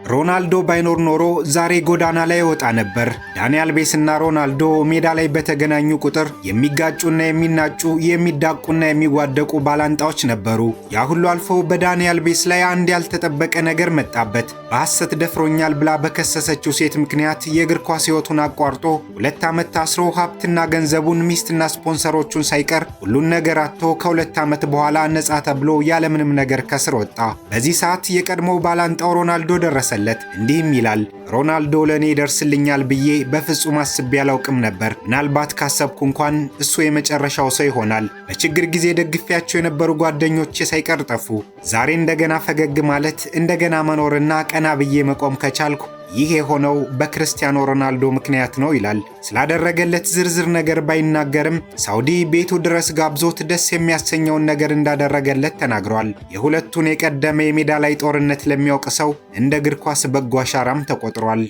ሮናልዶ ባይኖር ኖሮ ዛሬ ጎዳና ላይ ወጣ ነበር። ዳኒ አልቬስና ሮናልዶ ሜዳ ላይ በተገናኙ ቁጥር የሚጋጩና የሚናጩ የሚዳቁና የሚዋደቁ ባላንጣዎች ነበሩ። ያ ሁሉ አልፎ በዳኒ አልቬስ ላይ አንድ ያልተጠበቀ ነገር መጣበት። በሐሰት ደፍሮኛል ብላ በከሰሰችው ሴት ምክንያት የእግር ኳስ ሕይወቱን አቋርጦ 2 ዓመት ታስሮ ሀብትና ገንዘቡን ሚስትና ስፖንሰሮቹን ሳይቀር ሁሉን ነገር አጥቶ ከ2 ዓመት በኋላ ነፃ ተብሎ ያለምንም ነገር ከስር ወጣ። በዚህ ሰዓት የቀድሞው ባላንጣው ሮናልዶ ደረሰለት። እንዲህም ይላል፣ ሮናልዶ ለኔ ይደርስልኛል ብዬ በፍጹም አስቤ አላውቅም ነበር። ምናልባት ካሰብኩ እንኳን እሱ የመጨረሻው ሰው ይሆናል። በችግር ጊዜ ደግፊያቸው የነበሩ ጓደኞቼ ሳይቀር ጠፉ። ዛሬ እንደገና ፈገግ ማለት እንደገና መኖርና ቀና ብዬ መቆም ከቻልኩ ይህ የሆነው በክርስቲያኖ ሮናልዶ ምክንያት ነው ይላል። ስላደረገለት ዝርዝር ነገር ባይናገርም ሳውዲ ቤቱ ድረስ ጋብዞት ደስ የሚያሰኘውን ነገር እንዳደረገለት ተናግሯል። የሁለቱን የቀደመ የሜዳ ላይ ጦርነት ለሚያውቅ ሰው እንደ እግር ኳስ በጎ አሻራም ተቆጥሯል።